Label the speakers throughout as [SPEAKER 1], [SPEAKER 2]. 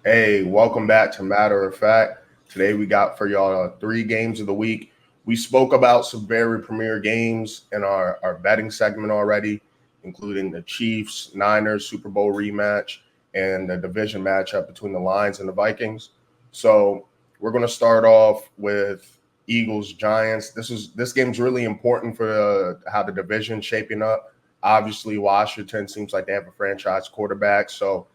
[SPEAKER 1] Hey, welcome back to Matter of Fact. Today we got for y'all three games of the week. We spoke about some very premier games in our betting segment already, including the Chiefs Niners Super Bowl rematch and the division matchup between the Lions and the Vikings. So we're going to start off with Eagles Giants. This game's really important for how the division's shaping up. Obviously, Washington seems like they have a franchise quarterback, so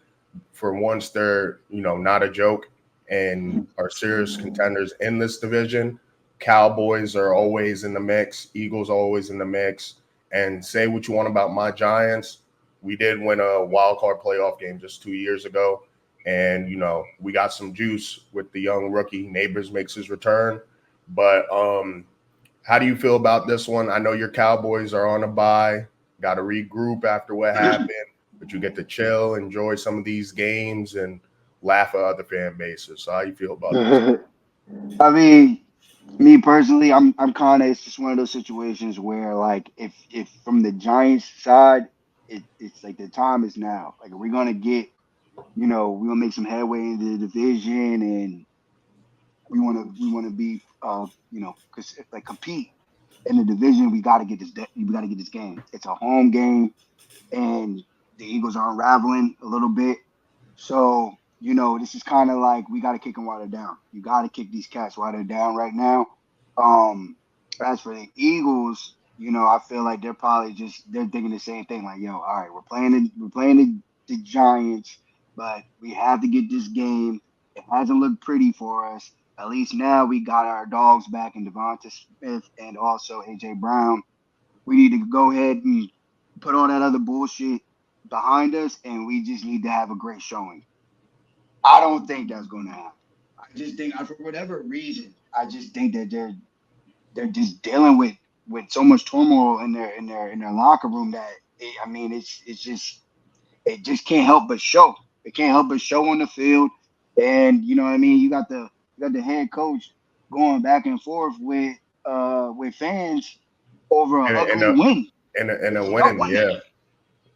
[SPEAKER 1] for once they're not a joke and are serious contenders in this division. Cowboys are always in the mix. Eagles always in the mix. And say what you want about my Giants, we did win a wild card playoff game just 2 years ago, and we got some juice with the young rookie. Neighbors makes his return, but how do you feel about this one? I know your Cowboys are on a bye, got to regroup after what happened, but you get to chill, enjoy some of these games, and laugh at other fan bases. So how you feel about this?
[SPEAKER 2] I mean, me personally, I'm kind of it's just one of those situations where like if from the Giants side, it's like the time is now. Like, are we gonna get we're gonna make some headway in the division, and we wanna be because like compete in the division. We got to get this game. It's a home game, and the Eagles are unraveling a little bit. So, this is kind of like we got to kick them while they're down. You got to kick these cats while they're down right now. Um, as for the Eagles, I feel like they're thinking the same thing. Like, yo, all right, we're playing the Giants, but we have to get this game. It hasn't looked pretty for us. At least now we got our dogs back in Devonta Smith and also AJ Brown. We need to go ahead and put all that other bullshit behind us, and we just need to have a great showing. I don't think that's going to happen. I just think, for whatever reason, I just think that they're just dealing with so much turmoil in their locker room that I mean, it just can't help but show. It can't help but show on the field, and you know what I mean. You got the head coach going back and forth with fans over an
[SPEAKER 1] And and
[SPEAKER 2] ugly
[SPEAKER 1] a
[SPEAKER 2] win.
[SPEAKER 1] and a
[SPEAKER 2] It's about
[SPEAKER 1] winning,
[SPEAKER 2] winning.
[SPEAKER 1] yeah,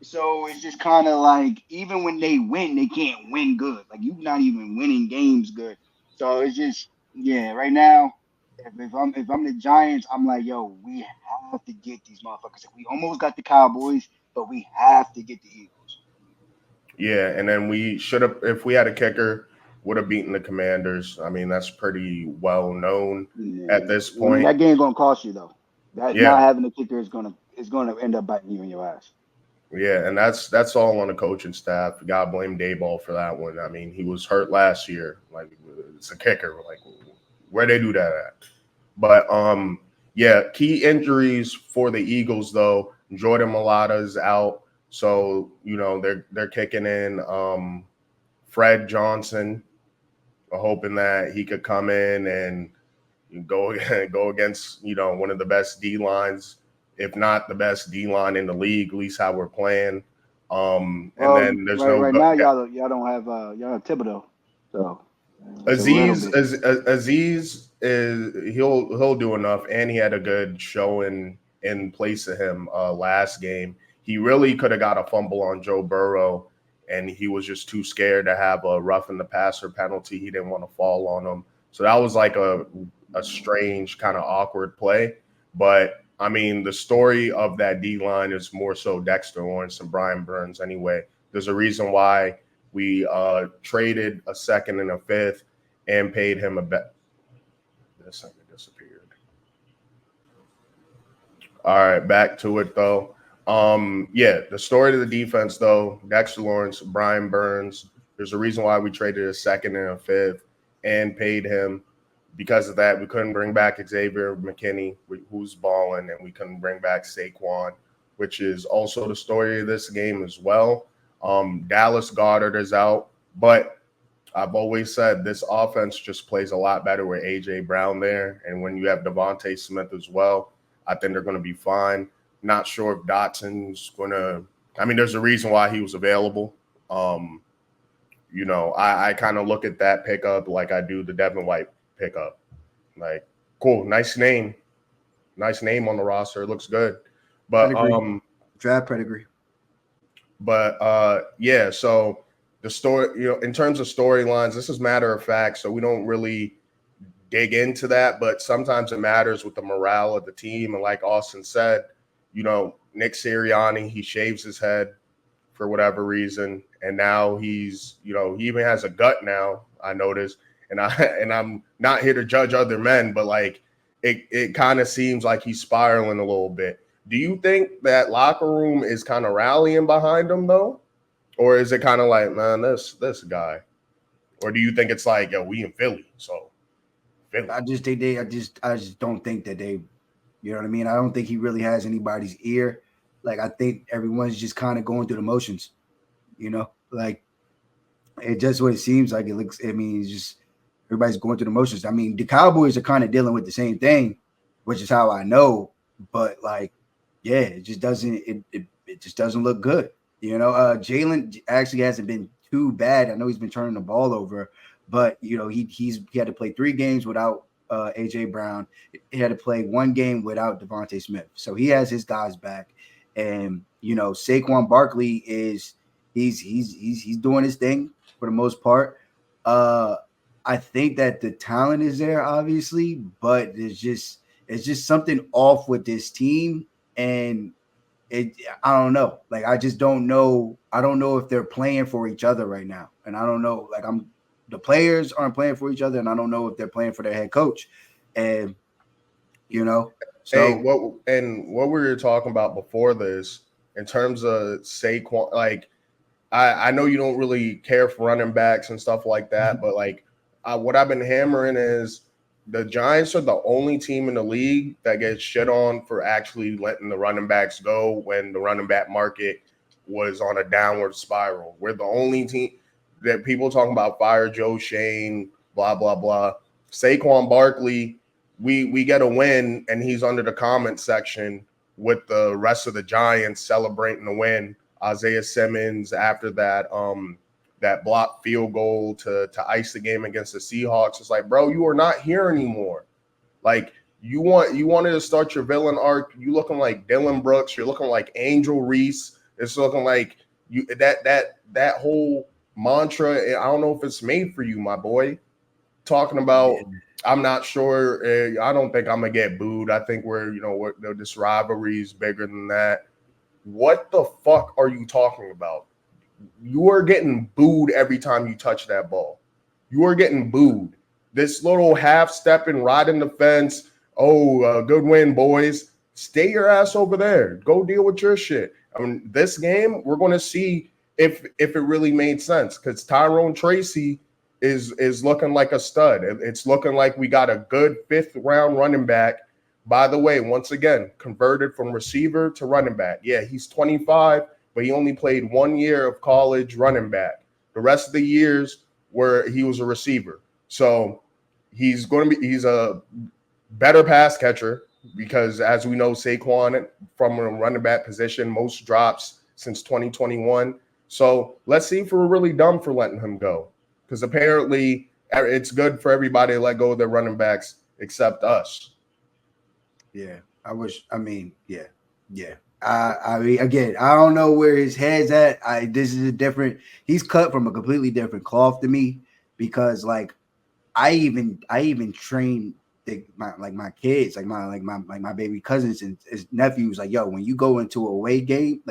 [SPEAKER 2] So it's just kind of like even when they win, they can't win good. Like you're not even winning games good. So it's just yeah. Right now, if I'm the Giants, I'm like, yo, we have to get these motherfuckers. We almost got the Cowboys, but we have to get the Eagles.
[SPEAKER 1] yeah. And then we should have, if we had a kicker, would have beaten the Commanders. I mean, that's pretty well known at
[SPEAKER 2] Yeah.
[SPEAKER 1] this
[SPEAKER 2] I mean,
[SPEAKER 1] point.
[SPEAKER 2] that game's gonna cost you though. That
[SPEAKER 1] Yeah,
[SPEAKER 2] not having a kicker is gonna end up biting you in your ass.
[SPEAKER 1] yeah, and that's all on the coaching staff. You gotta blame Dayball for that one. I mean, he was hurt last year. Like it's a kicker. Like where they do that at? But yeah, key injuries for the Eagles though. Jordan Mailata is out, so they're kicking in Fred Johnson, hoping that he could come in and go go against one of the best D lines, if not the best D line in the league. At least how we're playing. And
[SPEAKER 2] Well,
[SPEAKER 1] then there's
[SPEAKER 2] right
[SPEAKER 1] no
[SPEAKER 2] right now y'all don't have Thibodeau, so it's a little
[SPEAKER 1] Aziz.
[SPEAKER 2] bit.
[SPEAKER 1] Aziz is he'll do enough, and he had a good showing in place of him last game. He really could have got a fumble on Joe Burrow, and he was just too scared to have a roughing the passer penalty. He didn't want to fall on him, so that was like a strange kind of awkward play. But I mean, the story of that D line is more so Dexter Lawrence and Brian Burns. Anyway, there's a reason why we traded a second and a fifth and paid him a bet. This thing disappeared. All right, back to it though. Yeah, the story of the defense though, Dexter Lawrence, Brian Burns. There's a reason why we traded a second and a fifth and paid him. Because of that, we couldn't bring back Xavier McKinney, who's balling, and we couldn't bring back Saquon, which is also the story of this game as well. Dallas Goddard is out, but I've always said this offense just plays a lot better with AJ Brown there, and when you have Devontae Smith as well, I think they're going to be fine. Not sure if Dotson's going to. I mean, there's a reason why he was available. Um, I kind of look at that pickup like I do the Devin White pickup. Like, cool, nice name on the roster. It looks good, but
[SPEAKER 3] Pedigree, draft pedigree.
[SPEAKER 1] yeah. So the story, in terms of storylines, this is matter of fact, so we don't really dig into that, but sometimes it matters with the morale of the team. And like Austin said, Nick Sirianni, he shaves his head for whatever reason, and now he's, he even has a gut now, I noticed. And I'm not here to judge other men, but like it kind of seems like he's spiraling a little bit. Do you think that locker room is kind of rallying behind him though? Or is it kind of like, man, this guy? Or do you think it's like, yo, we in Philly, so Philly?
[SPEAKER 3] I just don't think that they, you know what I mean? I don't think he really has anybody's ear. Like I think everyone's just kind of going through the motions, like it just what it seems like. It looks. I mean, it's just everybody's going through the motions. I mean, the Cowboys are kind of dealing with the same thing, which is how I know. But like, yeah, it just doesn't. It just doesn't look good. Jalen actually hasn't been too bad. I know he's been turning the ball over, but he had to play 3 games without AJ Brown. He had to play 1 game without Devontae Smith, so he has his guys back. And Saquon Barkley is he's doing his thing for the most part. I think that the talent is there, obviously, but it's just something off with this team, and I don't know. Like I just don't know. I don't know if they're playing for each other right now, and I don't know. Like the players aren't playing for each other, and I don't know if they're playing for their head coach, and So
[SPEAKER 1] hey, what we were talking about before this in terms of Saquon, like I know you don't really care for running backs and stuff like that, but like what I've been hammering is the Giants are the only team in the league that gets shit on for actually letting the running backs go when the running back market was on a downward spiral. We're the only team that people talking about fire Joe Shane, blah, blah, blah. Saquon Barkley, we get a win, and he's under the comment section with the rest of the Giants celebrating the win. Isaiah Simmons after that blocked field goal to ice the game against the Seahawks. It's like, bro, you are not here anymore. Like you wanted to start your villain arc. You looking like Dylan Brooks. You're looking like Angel Reese. It's looking like you that whole mantra. I don't know if it's made for you, my boy. Talking about, I'm not sure. I don't think I'm gonna get booed. I think this rivalry is bigger than that. What the fuck are you talking about? You are getting booed every time you touch that ball. You are getting booed. This little half-stepping, riding the fence. Oh, good win, boys. Stay your ass over there. Go deal with your shit. I mean, this game, we're going to see if it really made sense, because Tyrone Tracy is looking like a stud. It's looking like we got a good 5th-round running back. By the way, once again, converted from receiver to running back. Yeah, he's 25, but he only played 1 year of college running back. The rest of the years where he was a receiver. So he's a better pass catcher because, as we know, Saquon from a running back position, most drops since 2021. So let's see if we're really dumb for letting him go, because apparently it's good for everybody to let go of their running backs except us.
[SPEAKER 3] Yeah, I mean, yeah. I mean, again, I don't know where his head's at. This is he's cut from a completely different cloth to me, because like I even train my kids, like my baby cousins and his nephews, like, yo, when you go into a away game,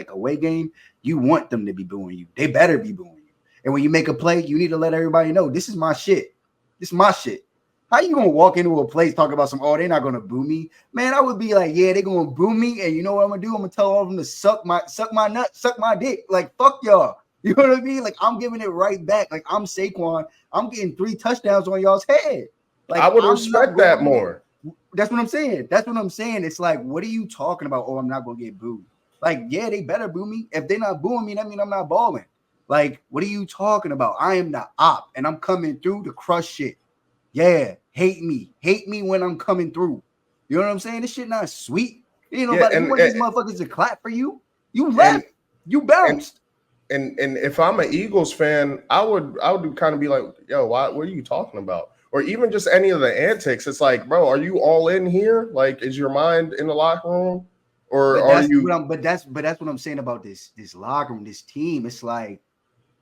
[SPEAKER 3] you want them to be booing you. They better be booing you. And when you make a play, you need to let everybody know, this is my shit. This is my shit. How you gonna walk into a place talking about they're not gonna boo me? Man, I would be like, yeah, they're gonna boo me, and you know what I'm gonna do? I'm gonna tell all of them to suck my nut, suck my dick. Like, fuck y'all. You know what I mean? Like, I'm giving it right back. Like, I'm Saquon. I'm getting 3 touchdowns on y'all's head. Like,
[SPEAKER 1] I would respect that more.
[SPEAKER 3] That's what I'm saying. That's what I'm saying. It's like, what are you talking about? Oh, I'm not gonna get booed. Like, yeah, they better boo me. If they're not booing me, that means I'm not balling. Like, what are you talking about? I am the op, and I'm coming through to crush shit. Yeah, hate me when I'm coming through. You know what I'm saying? This shit not sweet. You know, you want these motherfuckers to clap for you. You left. You bounced.
[SPEAKER 1] And if I'm an Eagles fan, I would kind of be like, yo, what are you talking about? Or even just any of the antics. It's like, bro, are you all in here? Like, is your mind in the locker room, or are you?
[SPEAKER 3] But that's what I'm saying about this locker room, this team. It's like,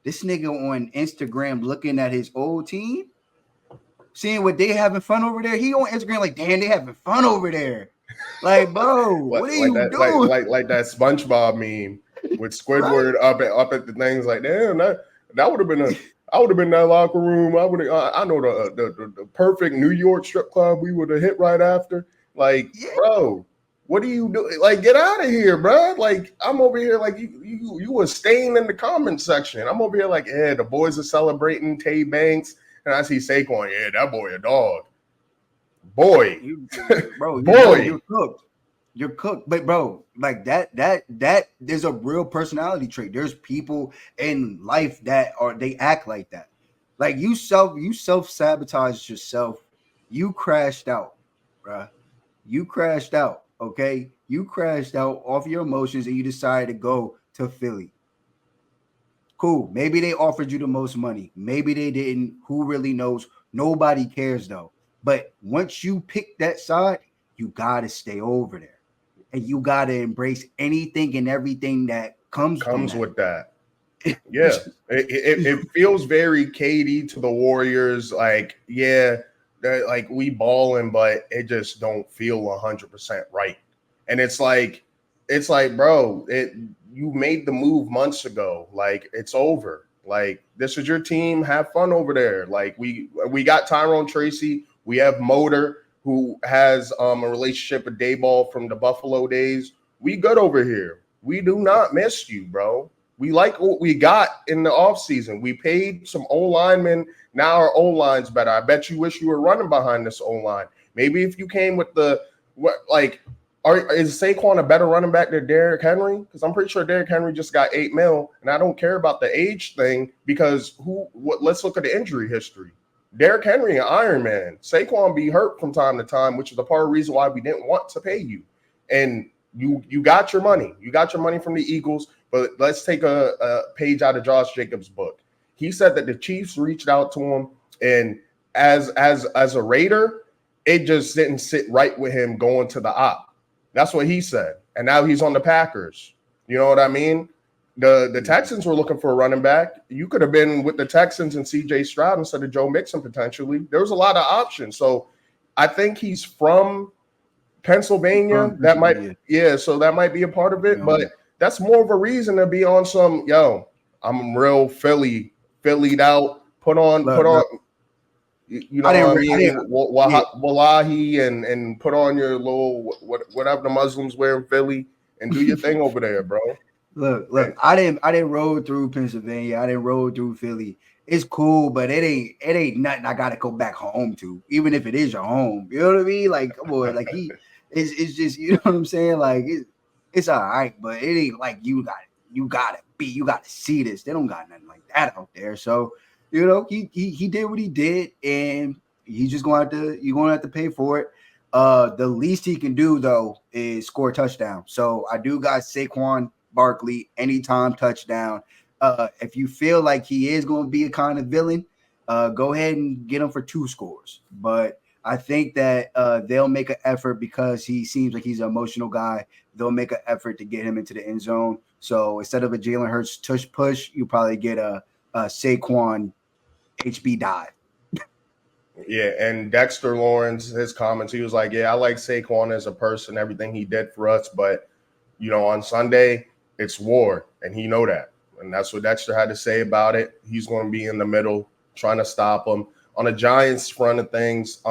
[SPEAKER 3] This nigga on Instagram looking at his old team, seeing what they having fun over there. He on Instagram like, damn, they having fun over there. Like, bro, what are you doing?
[SPEAKER 1] Like that SpongeBob meme with Squidward
[SPEAKER 3] Right?
[SPEAKER 1] up at the things like, damn, that would have been I would have been in that locker room. I know the perfect New York strip club we would have hit right after. Like,
[SPEAKER 3] Yeah.
[SPEAKER 1] bro, what do you do? Like, get out of here, bro. Like, I'm over here like you were staying in the comment section. I'm over here like, yeah, the boys are celebrating Tay Banks, and I see Saquon. Yeah, that boy a dog. Boy,
[SPEAKER 3] You're cooked. You're cooked. But bro, like that there's a real personality trait. There's people in life that they act like that. Like you self-sabotaged yourself. You crashed out, bruh. You crashed out. Okay. You crashed out off your emotions and you decided to go to Philly. Cool. Maybe they offered you the most money. Maybe they didn't. Who really knows? Nobody cares though. But once you pick that side, you gotta stay over there. And you gotta embrace anything and everything that comes
[SPEAKER 1] with that. Yeah. It feels very KD to the Warriors. Like, yeah, like we balling, but it just don't feel 100% right. And it's like, bro, you made the move months ago. Like, it's over. Like, this is your team. Have fun over there. Like, we got Tyrone Tracy. We have Motor, who has a relationship with Dayball from the Buffalo days. We good over here. We do not miss you, bro. We like what we got in the offseason. We paid some O-linemen. Now our O-line's better. I bet you wish you were running behind this O-line. Maybe if you came with is Saquon a better running back than Derrick Henry? Because I'm pretty sure Derrick Henry just got $8 million, and I don't care about the age thing because let's look at the injury history. Derrick Henry, an Iron Man. Saquon be hurt from time to time, which is the part of the reason why we didn't want to pay you. And you got your money. You got your money from the Eagles. But let's take a page out of Josh Jacobs' book. He said that the Chiefs reached out to him, and as a Raider, it just didn't sit right with him going to the op. That's what he said. And now he's on the Packers. You know what I mean? The Texans were looking for a running back. You could have been with the Texans and C.J. Stroud instead of Joe Mixon potentially. There was a lot of options. So I think he's from Pennsylvania. That might be a part of it. But that's more of a reason to be on some, I'm real Phillied out. Put on, you know what I mean? Wallahi and put on your little whatever the Muslims wear in Philly and do your thing over there, bro.
[SPEAKER 3] Look. I didn't roll through Pennsylvania. I didn't roll through Philly. It's cool, but it ain't nothing I gotta go back home to, even if it is your home. You know what I mean? Like, come on, like it's just, you know what I'm saying? Like it's all right, but it ain't like you gotta see this. They don't got nothing like that out there. So, you know, he did what he did, and he's just you're gonna have to pay for it. The least he can do though is score a touchdown. So I do got Saquon Barkley anytime touchdown. If you feel like he is going to be a kind of villain, go ahead and get him for 2 scores. But I think that they'll make an effort because he seems like he's an emotional guy. They'll make an effort to get him into the end zone. So instead of a Jalen Hurts tush push, you probably get a Saquon HB dive.
[SPEAKER 1] Yeah, and Dexter Lawrence, his comments, he was like, yeah, I like Saquon as a person, everything he did for us, but, you know, on Sunday, it's war, and he know that. And that's what Dexter had to say about it. He's going to be in the middle trying to stop him. On the Giants front of things,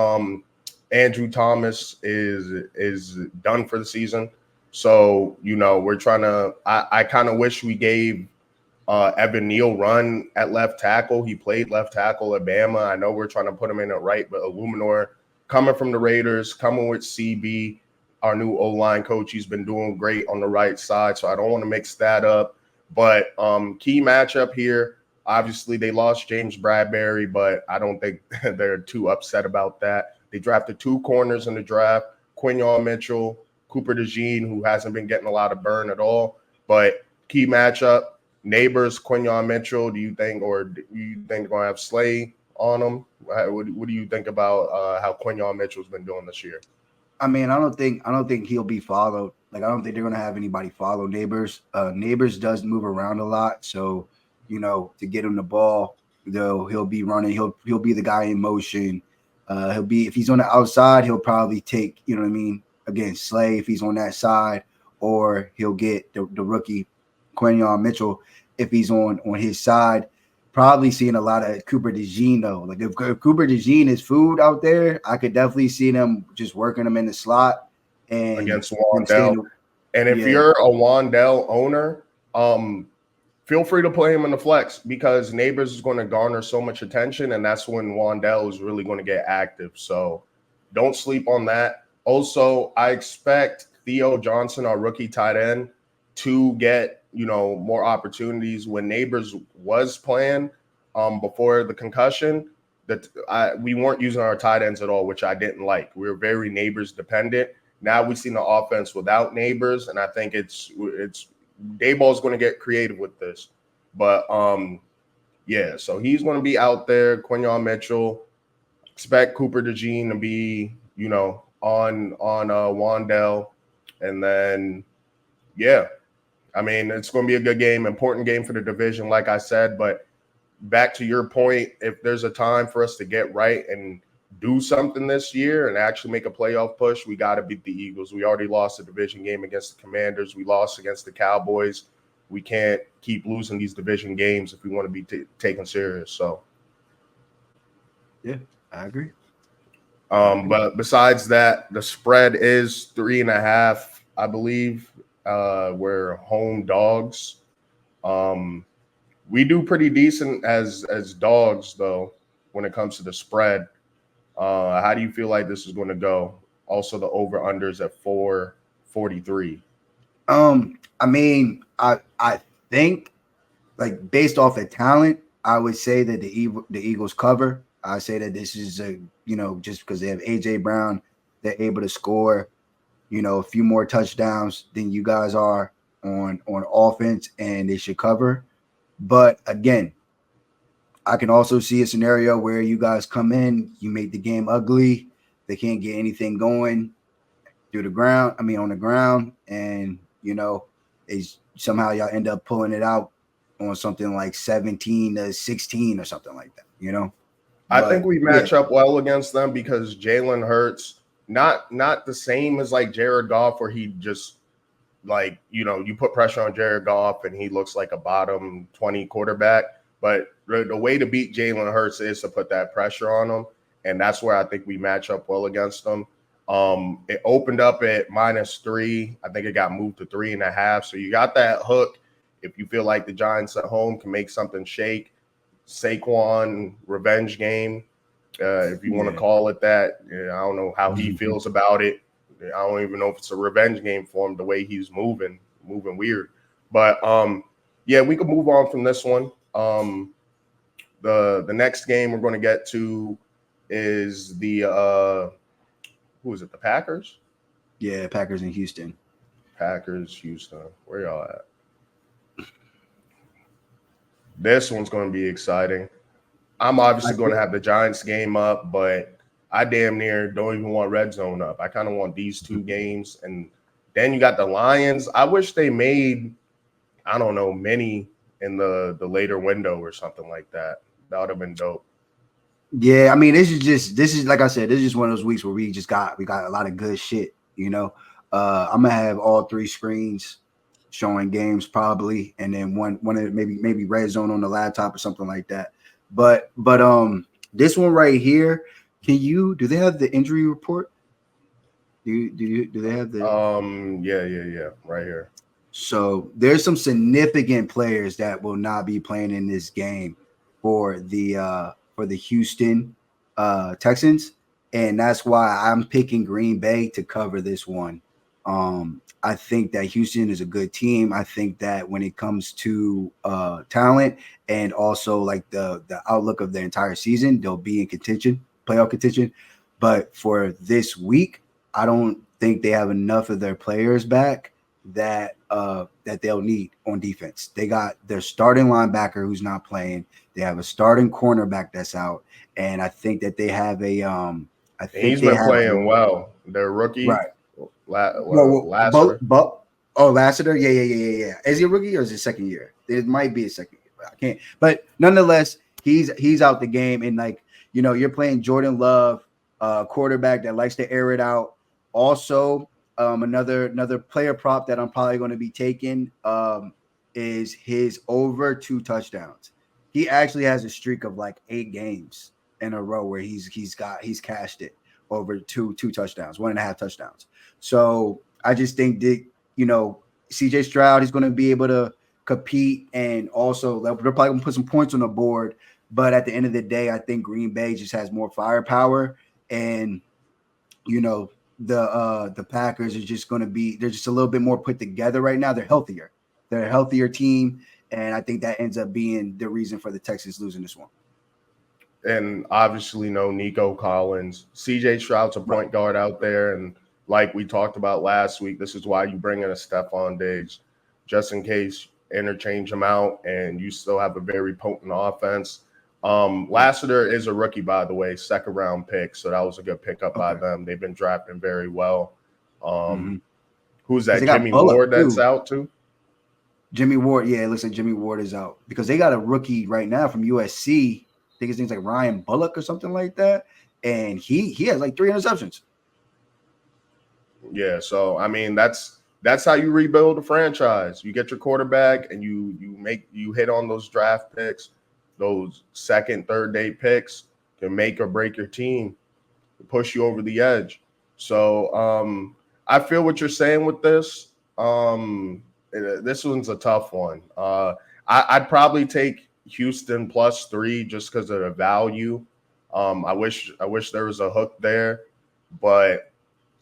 [SPEAKER 1] Andrew Thomas is done for the season. So, you know, we're trying to – I kind of wish we gave Evan Neal run at left tackle. He played left tackle at Bama. I know we're trying to put him in at right, but Illuminor coming from the Raiders, coming with CB, our new O-line coach, he's been doing great on the right side, so I don't want to mix that up. But key matchup here, obviously they lost James Bradbury, but I don't think they're too upset about that. They drafted 2 corners in the draft, Quinyon Mitchell, Cooper DeJean, who hasn't been getting a lot of burn at all. But key matchup, Neighbors, Quinyon Mitchell, do you think they're going to have Slay on them? What do you think about how Quinyon Mitchell's been doing this year?
[SPEAKER 3] I mean, I don't think he'll be followed. Like, I don't think they're going to have anybody follow Neighbors. Neighbors does move around a lot. So, to get him the ball. He'll be running. He'll be the guy in motion. He'll be, if he's on the outside, he'll probably take, you know what I mean, again, Slay if he's on that side, or he'll get the rookie Quinion Mitchell if he's on his side. Probably seeing a lot of Cooper DeJean though. Like if Cooper DeJean is food out there, I could definitely see them just working him in the slot and
[SPEAKER 1] against Wandell. And if you're a Wandell owner, feel free to play him in the flex because Neighbors is going to garner so much attention, and that's when Wandell is really going to get active. So don't sleep on that. Also, I expect Theo Johnson, our rookie tight end, to get more opportunities. When Neighbors was playing before the concussion, we weren't using our tight ends at all, which I didn't like. We were very Neighbors dependent. Now we've seen the offense without Neighbors, and I think it's Dayball's going to get creative with this. But so he's going to be out there. Quinion Mitchell, expect Cooper DeJean to be on Wandell, and then I mean, it's going to be a good game, important game for the division, like I said. But back to your point, if there's a time for us to get right and do something this year and actually make a playoff push, we got to beat the Eagles. We already lost a division game against the Commanders. We lost against the Cowboys. We can't keep losing these division games if we want to be taken serious. So,
[SPEAKER 3] yeah, I agree.
[SPEAKER 1] But besides that, the spread is 3.5, I believe. We're home dogs. We do pretty decent as dogs, though, when it comes to the spread. How do you feel like this is going to go? Also, the over-unders at 443.
[SPEAKER 3] I mean, I think, like, based off of talent, I would say that the Eagles cover. I say that this is just because they have AJ Brown, they're able to score, a few more touchdowns than you guys are on offense, and they should cover. But again, I can also see a scenario where you guys come in, you make the game ugly, they can't get anything going on the ground, and somehow y'all end up pulling it out on something like 17-16 or something like that,
[SPEAKER 1] I think we match up well against them because Jalen Hurts, not the same as like Jared Goff, where he just you put pressure on Jared Goff and he looks like a bottom 20 quarterback. But the way to beat Jalen Hurts is to put that pressure on him, and that's where I think we match up well against them. It opened up at -3. I think it got moved to 3.5. So you got that hook. If you feel like the Giants at home can make something shake, Saquon revenge game, if you want to call it that. I don't know how he feels about it. I don't even know if it's a revenge game for him, the way he's moving weird. But we can move on from this one. The next game we're going to get to is the who is it? The Packers?
[SPEAKER 3] Yeah, Packers in Houston.
[SPEAKER 1] Packers, Houston. Where y'all at? This one's going to be exciting. I'm obviously going to have the Giants game up, but I damn near don't even want red zone up. I kind of want these two games. And then you got the Lions. I wish they made, I don't know, many in the later window or something like that. That would have been dope.
[SPEAKER 3] Yeah, I mean, this is like I said, this is just one of those weeks where we got a lot of good shit, I'm gonna have all three screens showing games probably, and then one of maybe red zone on the laptop or something like that. But this one right here, do they have the injury report? Do they have the
[SPEAKER 1] yeah, right here.
[SPEAKER 3] So there's some significant players that will not be playing in this game for the Houston Texans, and that's why I'm picking Green Bay to cover this one. I think that Houston is a good team. I think that when it comes to talent and also like the outlook of the entire season, they'll be in contention, playoff contention. But for this week, I don't think they have enough of their players back that they'll need on defense. They got their starting linebacker who's not playing. They have a starting cornerback that's out, and I think that they have a
[SPEAKER 1] he's been playing well. Their rookie,
[SPEAKER 3] right?
[SPEAKER 1] Lassiter.
[SPEAKER 3] Lassiter. Yeah. Is he a rookie or is it second year? It might be a second year. I can't. But nonetheless, he's out the game, and like you're playing Jordan Love, quarterback that likes to air it out. Also, another player prop that I'm probably going to be taking is his over 2 touchdowns. He actually has a streak of like 8 games in a row where he's cashed it over two touchdowns, 1.5 touchdowns. So I just think that CJ Stroud is going to be able to compete, and also they're probably going to put some points on the board. But at the end of the day, I think Green Bay just has more firepower, and the Packers are just going to be, they're just a little bit more put together right now. They're healthier. They're a healthier team, and I think that ends up being the reason for the Texans losing this one.
[SPEAKER 1] And obviously, no Nico Collins. CJ Stroud's a point guard out there, and like we talked about last week, this is why you bring in a Stephon Diggs, just in case interchange them out, and you still have a very potent offense. Lassiter is a rookie, by the way, 2nd round pick, so that was a good pickup by them. They've been drafting very well. Who's that? Jimmy Ward that's out too?
[SPEAKER 3] Jimmy Ward, yeah, it looks like Jimmy Ward is out because they got a rookie right now from USC. I think his name's like Ryan Bullock or something like that, and he has like 3 interceptions.
[SPEAKER 1] Yeah, so I mean that's how you rebuild a franchise. You get your quarterback, and you hit on those draft picks, those 2nd, 3rd day picks can make or break your team, push you over the edge. So I feel what you're saying with this. This one's a tough one. I'd probably take Houston +3 just because of the value. I wish there was a hook there, but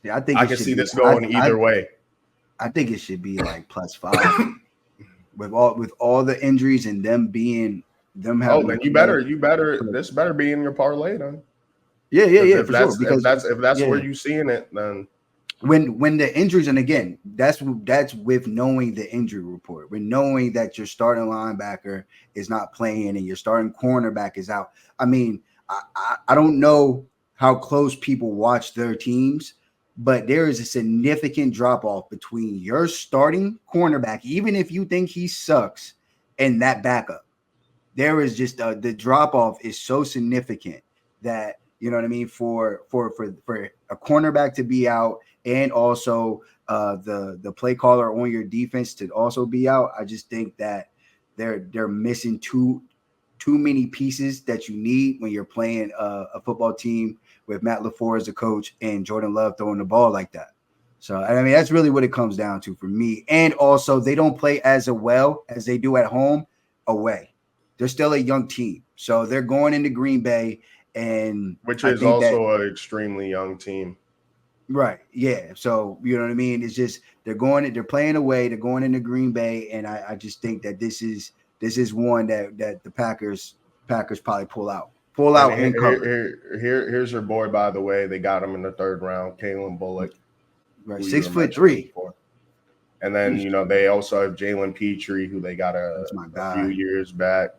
[SPEAKER 3] yeah, I think
[SPEAKER 1] I can see this going either way.
[SPEAKER 3] I think it should be like +5 with all the injuries and them having.
[SPEAKER 1] Oh, then you better this better be in your parlay then.
[SPEAKER 3] Yeah, for sure. Because
[SPEAKER 1] if that's where you seeing it, then
[SPEAKER 3] when the injuries, and again, that's with knowing the injury report, when knowing that your starting linebacker is not playing and your starting cornerback is out. I mean, I don't know how close people watch their teams, but there is a significant drop off between your starting cornerback, even if you think he sucks, and that backup. There is just the drop off is so significant that you know what I mean, for a cornerback to be out, and also the play caller on your defense to also be out. I just think that they're missing too many pieces that you need when you're playing a football team with Matt LaFleur as a coach and Jordan Love throwing the ball like that. So I mean, that's really what it comes down to for me. And also, they don't play as well as they do at home away. They're still a young team, so they're going into Green Bay, and
[SPEAKER 1] which is also an extremely young team.
[SPEAKER 3] Right. Yeah. So you know what I mean? It's just they're playing away, they're going into Green Bay, and I just think that this is one that the Packers probably pull out and cover.
[SPEAKER 1] Here's your boy, by the way. They got him in the 3rd round, Kalen Bullock.
[SPEAKER 3] Right, 6'3".
[SPEAKER 1] And then they also have Jalen Petrie, who they got a few years back.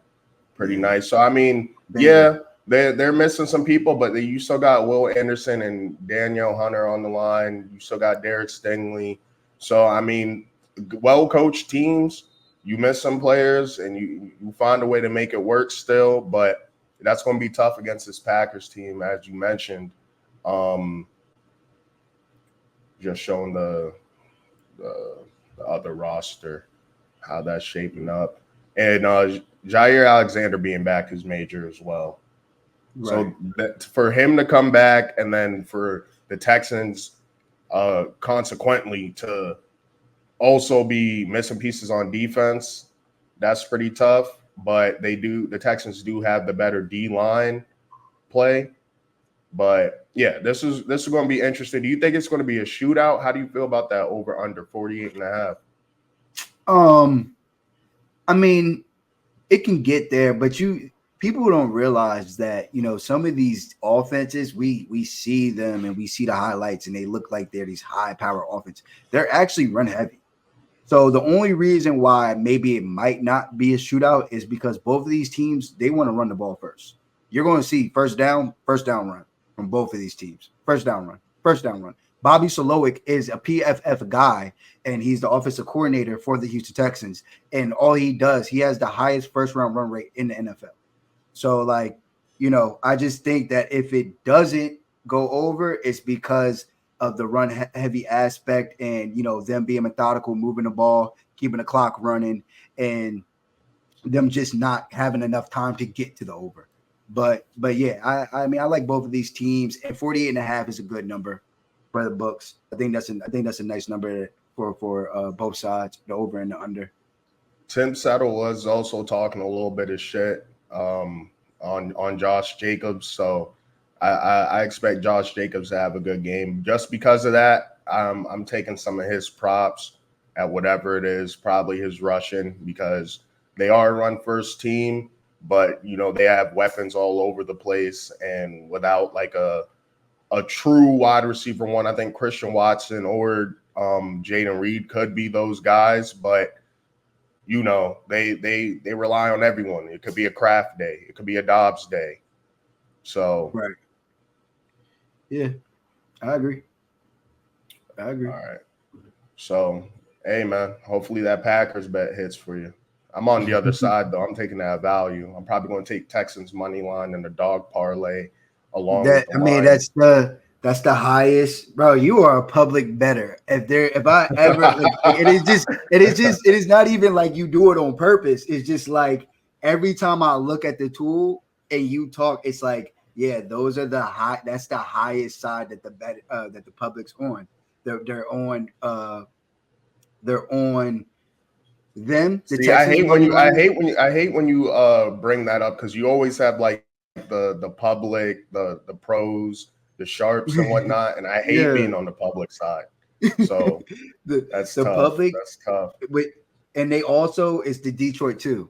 [SPEAKER 1] Pretty nice. So I mean, they're missing some people, but you still got Will Anderson and Danielle Hunter on the line. You still got Derek Stingley. So I mean, well-coached teams. You miss some players, and you find a way to make it work still, but that's going to be tough against this Packers team, as you mentioned. Just showing the other roster, how that's shaping up. And Jair Alexander being back is major as well. Right. So for him to come back, and then for the Texans consequently to also be missing pieces on defense, that's pretty tough. But the Texans do have the better D-line play. But yeah, this is going to be interesting. Do you think it's going to be a shootout? How do you feel about that over under 48.5?
[SPEAKER 3] I mean, it can get there, but people don't realize that, some of these offenses, we see them and we see the highlights and they look like they're these high power offenses. They're actually run heavy. So the only reason why maybe it might not be a shootout is because both of these teams, they want to run the ball first. You're going to see first down run from both of these teams. First down run. Bobby Solowick is a PFF guy, and he's the offensive coordinator for the Houston Texans. And all he does, he has the highest first round run rate in the NFL. So, like, I just think that if it doesn't go over, it's because of the run heavy aspect and, them being methodical, moving the ball, keeping the clock running, and them just not having enough time to get to the over. But yeah, I mean, I like both of these teams, and 48.5 is a good number for the books. I think that's a nice number for both sides, the over and the under.
[SPEAKER 1] Tim Settle was also talking a little bit of shit on Josh Jacobs, so I expect Josh Jacobs to have a good game. Just because of that, I'm taking some of his props at whatever it is, probably his rushing, because they are a run first team, but they have weapons all over the place, and without like a true wide receiver one, I think Christian Watson or Jaden Reed could be those guys, but they rely on everyone. It could be a Kraft day, it could be a Dobbs day. So
[SPEAKER 3] right. Yeah, I agree.
[SPEAKER 1] All right. So hey man, hopefully that Packers bet hits for you. I'm on the other side though. I'm taking that value. I'm probably going to take Texans money line and the dog parlay along with the line.
[SPEAKER 3] That's the highest, bro. You are a public bettor. If I ever like, it is not even like you do it on purpose. It's just like every time I look at the tool and you talk, it's like, yeah, those are the high. That's the highest side that the public's on. They're on them. The
[SPEAKER 1] See,
[SPEAKER 3] Texans money line.
[SPEAKER 1] I hate when you bring that up, because you always have like the public, the pros, the sharps and whatnot, and I hate being on the public side. So that's
[SPEAKER 3] the
[SPEAKER 1] tough.
[SPEAKER 3] public.
[SPEAKER 1] That's tough.
[SPEAKER 3] And they also it's the Detroit too.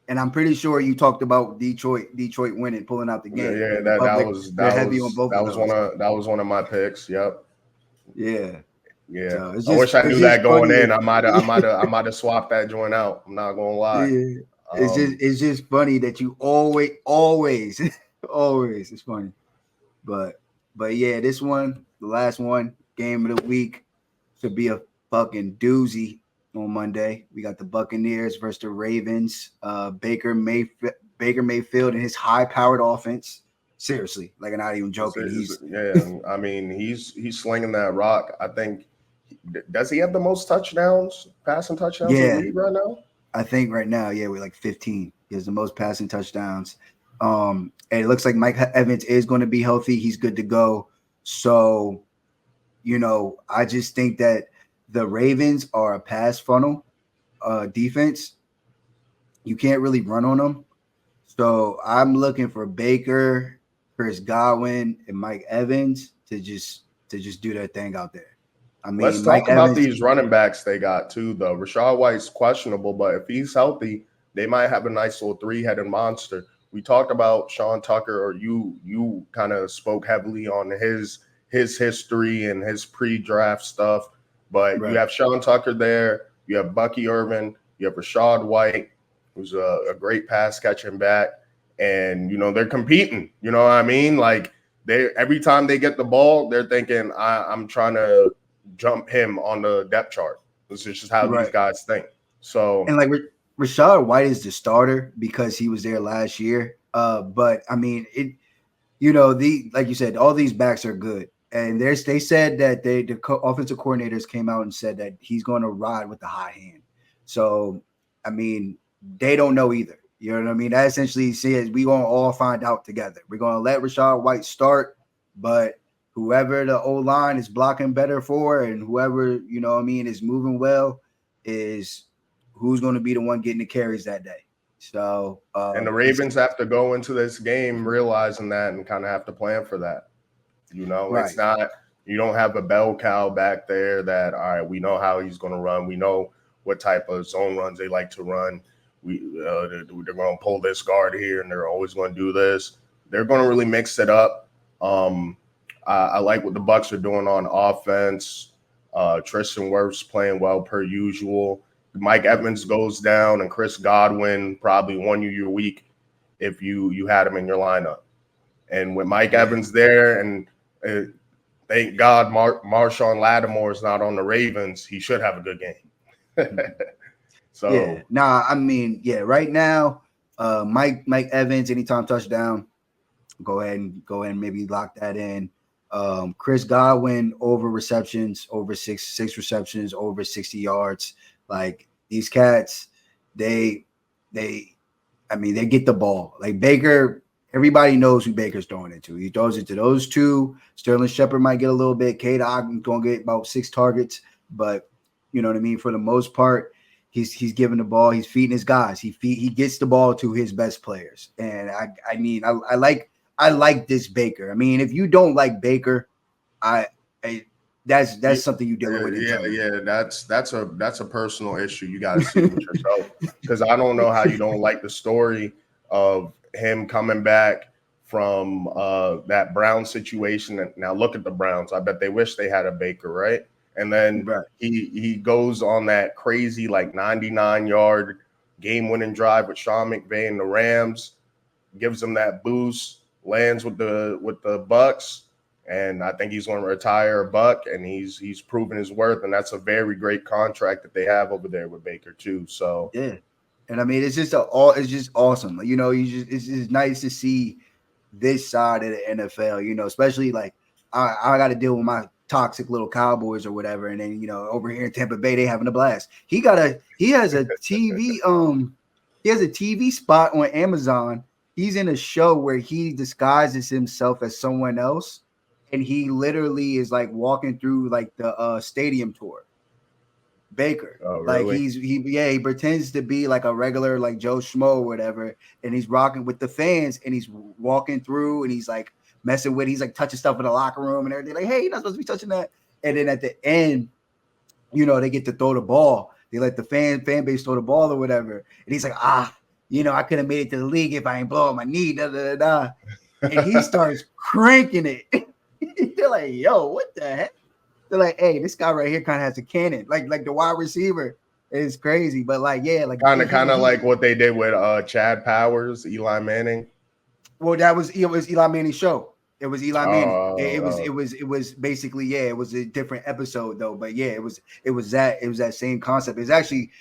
[SPEAKER 3] And I'm pretty sure you talked about Detroit winning, pulling out the game.
[SPEAKER 1] Yeah, that was one of my picks. Yep.
[SPEAKER 3] Yeah.
[SPEAKER 1] Yeah.
[SPEAKER 3] So
[SPEAKER 1] I wish I knew that going in.
[SPEAKER 3] That,
[SPEAKER 1] I might have swapped that joint out. I'm not gonna lie.
[SPEAKER 3] Yeah. It's just funny that you always it's funny. But yeah, this one, the last one, game of the week, should be a fucking doozy on Monday. We got the Buccaneers versus the Ravens. Baker Mayfield and his high-powered offense. Seriously, like I'm not even joking.
[SPEAKER 1] I mean, he's slinging that rock. I think, does he have the most passing touchdowns in the league right now?
[SPEAKER 3] I think right now, yeah, we're like 15. He has the most passing touchdowns. And it looks like Mike Evans is going to be healthy. He's good to go. So, I just think that the Ravens are a pass funnel defense. You can't really run on them. So I'm looking for Baker, Chris Godwin, and Mike Evans to just do their thing out there. I mean,
[SPEAKER 1] let's talk about these running backs they got too, though. Rashad White's questionable, but if he's healthy, they might have a nice little three-headed monster. We talked about Sean Tucker, or you kind of spoke heavily on his history and his pre-draft stuff. But You have Sean Tucker there, you have Bucky Irvin, you have Rashad White, who's a great pass catching back, and they're competing. You know what I mean? Like every time they get the ball, they're thinking, I'm trying to jump him on the depth chart. This is just how these guys think. So,
[SPEAKER 3] and like Rashad White is the starter because he was there last year. But I mean, like you said, all these backs are good. And they said that the offensive coordinators came out and said that he's going to ride with the high hand. So, I mean, they don't know either. You know what I mean? That essentially says we're going to all find out together. We're going to let Rashad White start, but whoever the O-line is blocking better for and whoever, is moving well is who's going to be the one getting the carries that day. So,
[SPEAKER 1] and the Ravens have to go into this game realizing that and kind of have to plan for that. It's not, you don't have a bell cow back there that, all right, we know how he's going to run. We know what type of zone runs they like to run. They're going to pull this guard here and they're always going to do this. They're going to really mix it up. I like what the Bucs are doing on offense. Tristan Wirfs playing well per usual. Mike Evans goes down, and Chris Godwin probably won you your week if you had him in your lineup. And with Mike Evans there, and thank God Marshawn Lattimore is not on the Ravens. He should have a good game. So
[SPEAKER 3] yeah, I mean, yeah, right now, Mike Evans, anytime touchdown, go ahead and maybe lock that in. Chris Godwin over receptions, over six receptions, over 60 yards. Like these cats, they I mean, they get the ball. Like Baker, everybody knows who Baker's throwing it to. He throws it to those two. Sterling Shepard might get a little bit. Cade Ogden's gonna get about 6 targets, but you know what I mean. For the most part, he's giving the ball. He's feeding his guys. He gets the ball to his best players. And I mean, I like this Baker. I mean, if you don't like Baker, I that's something you're dealing with internally.
[SPEAKER 1] Yeah. That's a personal issue you got to see with yourself, because I don't know how you don't like the story of him coming back from that Brown situation. And now look at the Browns. I bet they wish they had a Baker, right? And then
[SPEAKER 3] Right.
[SPEAKER 1] he goes on that crazy like 99-yard game-winning drive with Sean McVay and the Rams, gives them that boost, lands with the Bucks. And I think he's going to retire a Buck, and he's proven his worth, and that's a very great contract that they have over there with Baker too. So
[SPEAKER 3] Yeah, and I mean it's just awesome. You know, it's just nice to see this side of the NFL. You know, especially like I got to deal with my toxic little Cowboys or whatever, and then you know over here in Tampa Bay they having a blast. He has a TV spot on Amazon. He's in a show where he disguises himself as someone else, and he literally is like walking through like the stadium tour. Baker,
[SPEAKER 1] oh
[SPEAKER 3] like
[SPEAKER 1] really?
[SPEAKER 3] he pretends to be like a regular like Joe Schmo or whatever, and he's rocking with the fans, and he's walking through, and he's like messing with, he's like touching stuff in the locker room and everything. Like, hey, you're not supposed to be touching that. And then at the end, you know, they get to throw the ball. They let the fan base throw the ball or whatever, and he's like, you know, I could have made it to the league if I ain't blow my knee. Da, da, da, da. And he starts cranking it. They're like, yo, what the heck? They're like, hey, this guy right here kind of has a cannon, like the wide receiver. It's crazy, but like, yeah, like
[SPEAKER 1] Kind of like what they did with Chad Powers, Eli Manning.
[SPEAKER 3] well, it was Eli Manning's show. It was Eli Manning.
[SPEAKER 1] Oh.
[SPEAKER 3] It was basically, yeah, it was a different episode though, but yeah, it was that same concept. It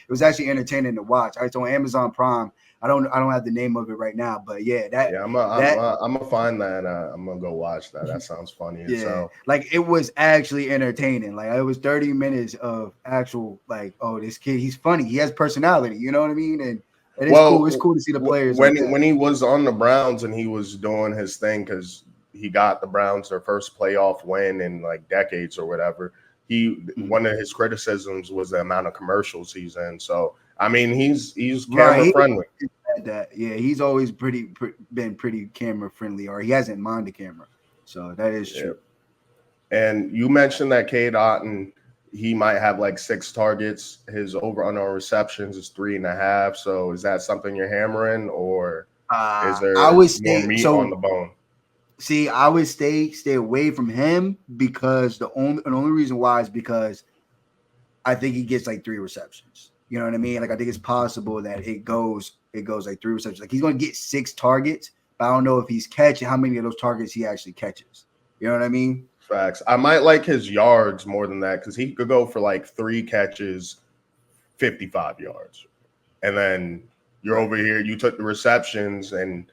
[SPEAKER 3] was actually entertaining to watch. All right, so on Amazon Prime. I don't have the name of it right now, but yeah,
[SPEAKER 1] I'm gonna find that. I'm gonna go watch that. That sounds funny as
[SPEAKER 3] yeah,
[SPEAKER 1] hell.
[SPEAKER 3] like it was actually entertaining. Like it was 30 minutes of actual like, oh, this kid, he's funny. He has personality. You know what I mean? And it's cool. It's cool to see the players
[SPEAKER 1] when he was on the Browns and he was doing his thing, because he got the Browns their first playoff win in like decades or whatever. One of his criticisms was the amount of commercials he's in. So I mean, he's camera friendly.
[SPEAKER 3] That yeah, he's always been pretty camera friendly, or he hasn't minded camera. So that is true.
[SPEAKER 1] And you mentioned that Cade Otton, he might have like 6 targets. His over under receptions is 3.5. So is that something you're hammering, or is there
[SPEAKER 3] I would
[SPEAKER 1] more meat on the bone?
[SPEAKER 3] See, I would stay away from him, because the only reason why is because I think he gets like 3 receptions. You know what I mean? Like I think it's possible that it goes like 3 receptions. Like he's going to get 6 targets, but I don't know if he's catching how many of those targets he actually catches. You know what I mean?
[SPEAKER 1] Facts. I might like his yards more than that, because he could go for like 3 catches, 55 yards, and then you're over here. You took the receptions, and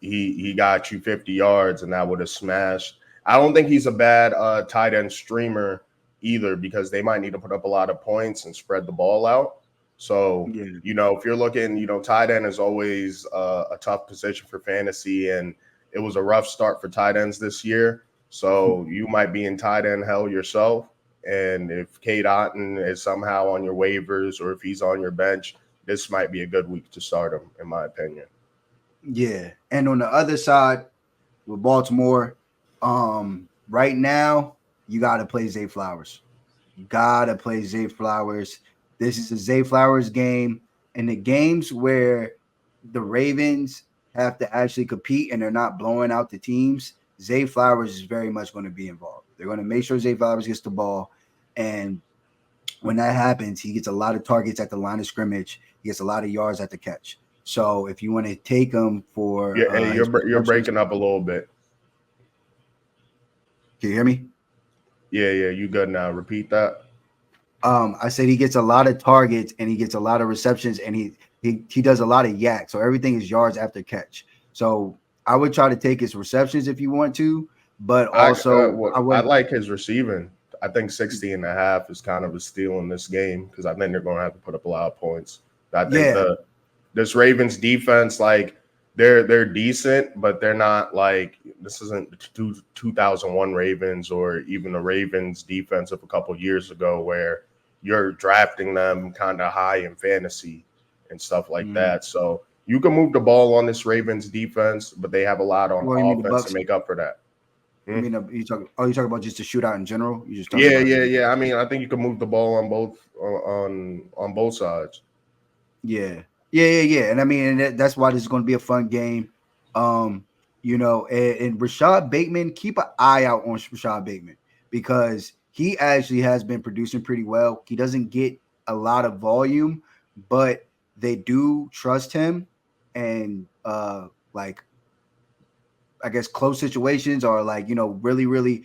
[SPEAKER 1] he got you 50 yards, and that would have smashed. I don't think he's a bad tight end streamer either, because they might need to put up a lot of points and spread the ball out. So, you know, if you're looking, you know, tight end is always a tough position for fantasy, and it was a rough start for tight ends this year. So you might be in tight end hell yourself. And if Cade Otton is somehow on your waivers, or if he's on your bench, this might be a good week to start him, in my opinion.
[SPEAKER 3] Yeah. And on the other side with Baltimore, right now, you got to play Zay Flowers. You got to play Zay Flowers. This is a Zay Flowers game. And the games where the Ravens have to actually compete and they're not blowing out the teams, Zay Flowers is very much going to be involved. They're going to make sure Zay Flowers gets the ball. And when that happens, he gets a lot of targets at the line of scrimmage. He gets a lot of yards at the catch. So if you want to take him for
[SPEAKER 1] you're breaking up a little bit.
[SPEAKER 3] Can you hear me?
[SPEAKER 1] Yeah, yeah, you good now. Repeat that.
[SPEAKER 3] I said he gets a lot of targets and he gets a lot of receptions and he does a lot of yak. So everything is yards after catch. So I would try to take his receptions if you want to, but also I
[SPEAKER 1] I
[SPEAKER 3] would
[SPEAKER 1] like his receiving. I think 60.5 is kind of a steal in this game because I think they're going to have to put up a lot of points. I think
[SPEAKER 3] yeah.
[SPEAKER 1] this Ravens defense, like they're decent, but they're not like this isn't the 2001 Ravens or even the Ravens defense of a couple years ago where you're drafting them kind of high in fantasy and stuff like
[SPEAKER 3] Mm.
[SPEAKER 1] that. So you can move the ball on this Ravens defense, but they have a lot on
[SPEAKER 3] Well, you mean the
[SPEAKER 1] offense to
[SPEAKER 3] Bucks?
[SPEAKER 1] make up for that.
[SPEAKER 3] You
[SPEAKER 1] Hmm?
[SPEAKER 3] mean you talking about just the shootout in general? You just talking
[SPEAKER 1] Yeah,
[SPEAKER 3] about
[SPEAKER 1] yeah,
[SPEAKER 3] everything?
[SPEAKER 1] yeah. I mean, I think you can move the ball on both on both sides.
[SPEAKER 3] Yeah, yeah. And I mean, that's why this is going to be a fun game. Um, and Rashad Bateman, keep an eye out on Rashad Bateman because he actually has been producing pretty well. He doesn't get a lot of volume, but they do trust him, and like I guess close situations are like really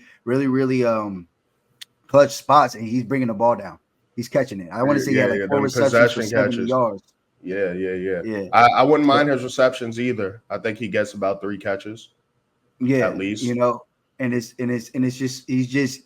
[SPEAKER 3] clutch spots, and he's bringing the ball down. He's catching it. I want to say he had
[SPEAKER 1] Yeah,
[SPEAKER 3] like
[SPEAKER 1] yeah.
[SPEAKER 3] four
[SPEAKER 1] Them
[SPEAKER 3] receptions for
[SPEAKER 1] possession
[SPEAKER 3] 70
[SPEAKER 1] catches.
[SPEAKER 3] yards.
[SPEAKER 1] Yeah, yeah, yeah.
[SPEAKER 3] Yeah.
[SPEAKER 1] I wouldn't
[SPEAKER 3] So
[SPEAKER 1] mind his receptions either. I think he gets about 3 catches at
[SPEAKER 3] yeah,
[SPEAKER 1] least.
[SPEAKER 3] and it's just he's just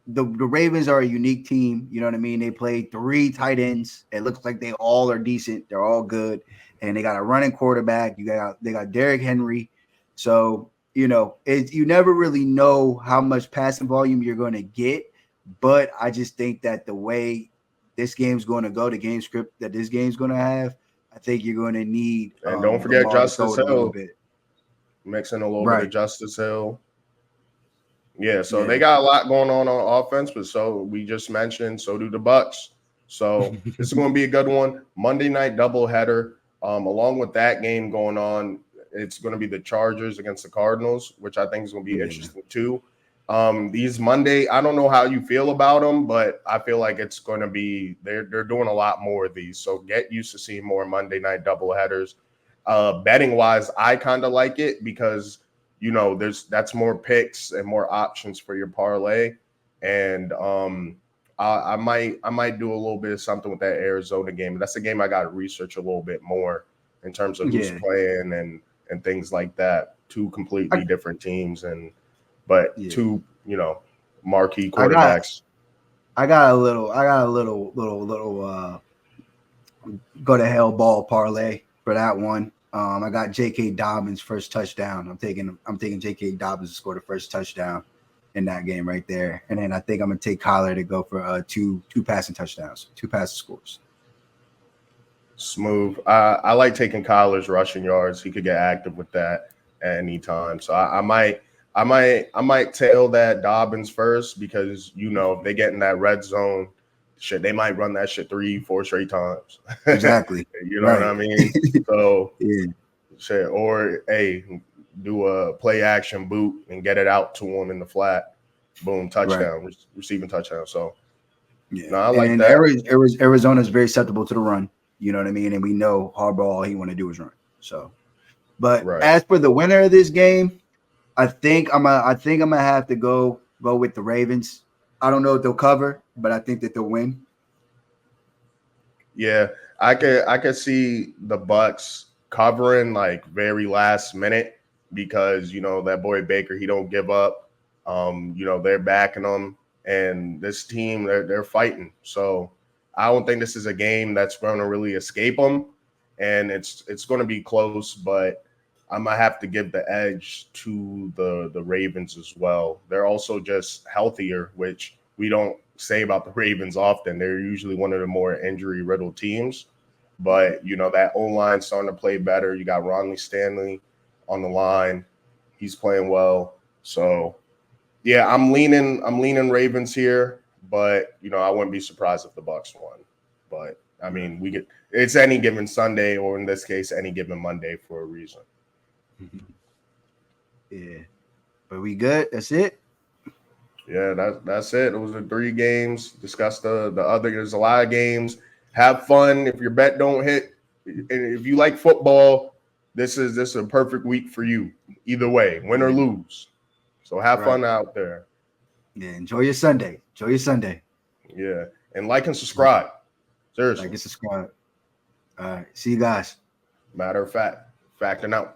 [SPEAKER 3] the Ravens are a unique team. You know what I mean? They play three tight ends. It looks like they all are decent. They're all good, and they got a running quarterback. They got Derrick Henry. So you never really know how much passing volume you're going to get. But I just think that the way this game's going to go, the game script that this game's going to have, I think you're going to need
[SPEAKER 1] And don't forget
[SPEAKER 3] Lamar to throw
[SPEAKER 1] Justice
[SPEAKER 3] it a little
[SPEAKER 1] Hill,
[SPEAKER 3] bit.
[SPEAKER 1] mixing a little bit of
[SPEAKER 3] Right.
[SPEAKER 1] Justice Hill. Yeah, so
[SPEAKER 3] Yeah.
[SPEAKER 1] they got a lot going on offense, but so we just mentioned, so do the Bucks. So this is going to be a good one. Monday night doubleheader. Along with that game going on, it's going to be the Chargers against the Cardinals, which I think is going to be
[SPEAKER 3] Yeah.
[SPEAKER 1] interesting too. These Monday, I don't know how you feel about them, but I feel like it's going to be they're doing a lot more of these. So get used to seeing more Monday night doubleheaders. Betting wise, I kind of like it because that's more picks and more options for your parlay. And I might do a little bit of something with that Arizona game. That's a game I got to research a little bit more in terms of who's
[SPEAKER 3] Yeah.
[SPEAKER 1] playing and things like that. Two
[SPEAKER 3] I,
[SPEAKER 1] completely different teams, but
[SPEAKER 3] yeah.
[SPEAKER 1] two marquee
[SPEAKER 3] I got
[SPEAKER 1] quarterbacks.
[SPEAKER 3] I got a little go to hell ball parlay for that one. I got J.K. Dobbins first touchdown. I'm taking J.K. Dobbins to score the first touchdown in that game right there, and then I think I'm gonna take Kyler to go for two passing touchdowns, two passing scores.
[SPEAKER 1] Smooth. I like taking Kyler's rushing yards. He could get active with that at any time. So I might tail that Dobbins first because if they get in that red zone, shit, they might run that shit 3-4 straight times.
[SPEAKER 3] Exactly.
[SPEAKER 1] You know what
[SPEAKER 3] Right.
[SPEAKER 1] I mean? So
[SPEAKER 3] Yeah.
[SPEAKER 1] shit, or hey, do a play action boot and get it out to him in the flat. Boom,
[SPEAKER 3] Right.
[SPEAKER 1] touchdown, receiving touchdown. So
[SPEAKER 3] Yeah.
[SPEAKER 1] no, I like
[SPEAKER 3] And
[SPEAKER 1] that.
[SPEAKER 3] Arizona is very susceptible to the run. You know what I mean? And we know Harbaugh, all he want to do is run. So, but
[SPEAKER 1] Right.
[SPEAKER 3] as for the winner of this game, I think I'm gonna have to go with the Ravens. I don't know if they'll cover, but I think that they'll win.
[SPEAKER 1] Yeah, I could see the Bucks covering like very last minute because that boy Baker, he don't give up. They're backing him, and this team they're fighting. So I don't think this is a game that's going to really escape them, and it's going to be close. But I'm gonna have to give the edge to the Ravens as well. They're also just healthier, which we don't say about the Ravens often. They're usually one of the more injury riddled teams. But that O line starting to play better. You got Ronnie Stanley on the line. He's playing well. So yeah, I'm leaning Ravens here, but I wouldn't be surprised if the Bucks won. But I mean, it's any given Sunday, or in this case, any given Monday for a reason.
[SPEAKER 3] Yeah, but we good. That's it.
[SPEAKER 1] Yeah, that's it. Those are 3 games. Discuss the other. There's a lot of games. Have fun. If your bet don't hit, and if you like football, this is a perfect week for you. Either way, win or
[SPEAKER 3] Yeah,
[SPEAKER 1] lose. So have
[SPEAKER 3] right.
[SPEAKER 1] fun out there.
[SPEAKER 3] Yeah, enjoy your Sunday. Enjoy your Sunday.
[SPEAKER 1] Yeah. And like and subscribe. Seriously.
[SPEAKER 3] Like and subscribe. All right. See you guys.
[SPEAKER 1] Matter of fact, facting out.